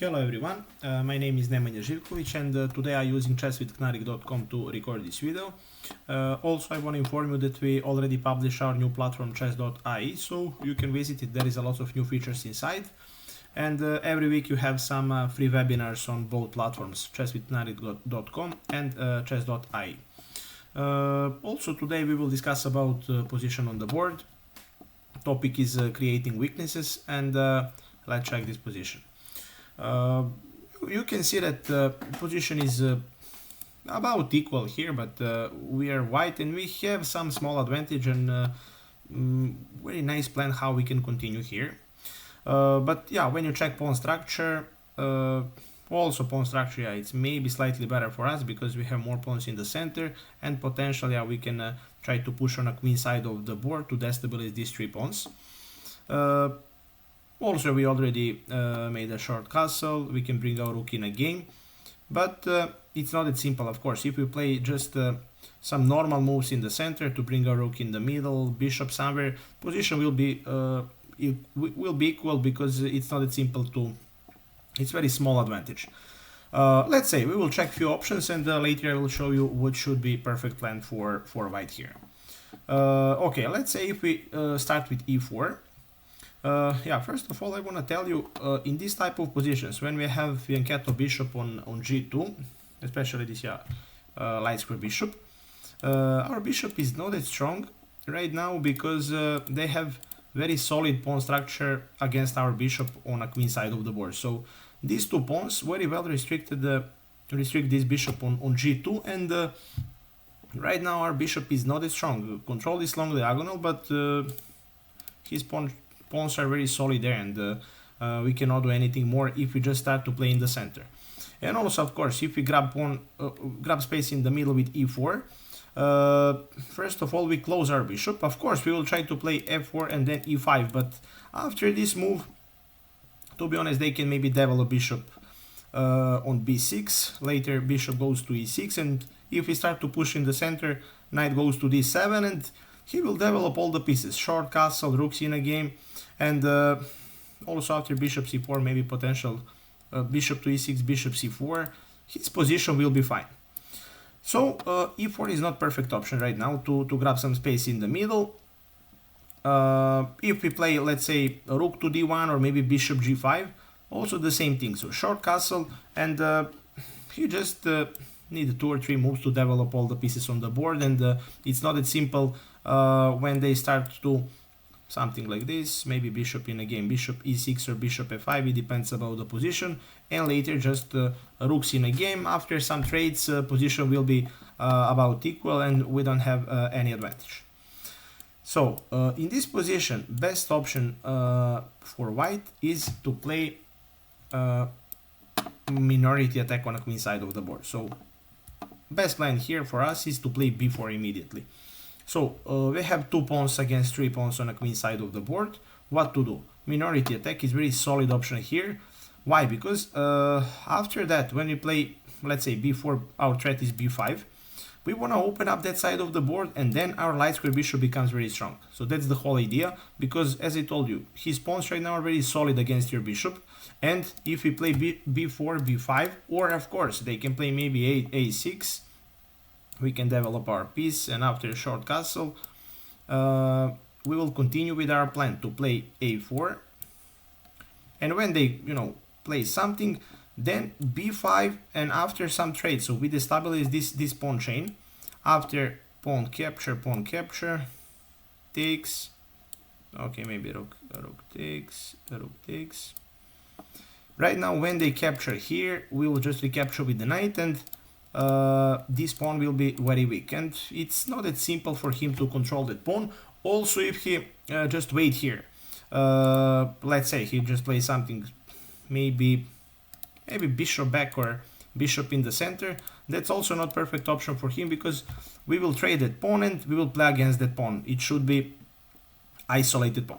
Hello everyone, my name is Nemanja Živković and today I'm using chesswithknarik.com to record this video. Also I want to inform you that we already published our new platform chess.ai, so you can visit it. There is a lot of new features inside, and every week you have some free webinars on both platforms, chesswithknarik.com and chess.ai. Also today we will discuss about position on the board. Topic is creating weaknesses, and let's check this position. You can see that position is about equal here, but we are white and we have some small advantage, and very nice plan how we can continue here. But yeah, when you check pawn structure, also pawn structure, yeah, it's maybe slightly better for us because we have more pawns in the center, and potentially we can try to push on a queen side of the board to destabilize these three pawns. Also, we already made a short castle. We can bring our rook in a game, but it's not that simple, of course. If we play just some normal moves in the center to bring our rook in the middle, bishop somewhere, position will be equal because it's not that simple to. It's very small advantage. Let's say we will check few options, and later I will show you what should be perfect plan for white here. Okay, let's say if we start with e4. Yeah, first of all, I want to tell you, in this type of positions, when we have fianchetto bishop on g2, especially this light square bishop, our bishop is not that strong right now because they have very solid pawn structure against our bishop on a queen side of the board. So these two pawns very well restrict this bishop on g2, and right now our bishop is not as strong. Control is long diagonal, but his pawns are very solid there, and we cannot do anything more if we just start to play in the center. And also, of course, if we grab space in the middle with e4, first of all we close our bishop. Of course, we will try to play f4 and then e5, but after this move, to be honest, they can maybe develop bishop on b6. Later, bishop goes to e6, and if we start to push in the center, knight goes to d7, and he will develop all the pieces. Short castle, rooks in a game, and also after bishop c4, maybe potential bishop to e6, bishop c4, his position will be fine. So e4 is not perfect option right now to grab some space in the middle. If we play, let's say, a rook to d1 or maybe bishop g5, also the same thing. So short castle, and you just need 2 or 3 moves to develop all the pieces on the board, and it's not that simple when they start to something like this, maybe bishop in a game, bishop e6 or bishop f5, it depends about the position, and later just rooks in a game. After some trades, position will be about equal, and we don't have any advantage. So in this position, best option for white is to play minority attack on a queen side of the board. So best plan here for us is to play b4 immediately. So we have 2 pawns against 3 pawns on a queen side of the board. What to do? Minority attack is very solid option here. Why? Because after that, when we play, let's say, b4, our threat is b5. We want to open up that side of the board, and then our light square bishop becomes very strong. So that's the whole idea, because as I told you, his pawns right now are very solid against your bishop. And if we play b4, b5, or of course they can play maybe a6, we can develop our piece, and after a short castle, we will continue with our plan to play a4. And when they, play something, then b5, and after some trade, so we destabilize this pawn chain. After pawn capture, takes. Okay, maybe rook takes. Right now, when they capture here, we will just recapture with the knight, and this pawn will be very weak, and it's not that simple for him to control that pawn. Also, if he just wait here, let's say he just plays something, maybe bishop back or bishop in the center, that's also not perfect option for him, because we will trade that pawn and we will play against that pawn. It should be isolated pawn.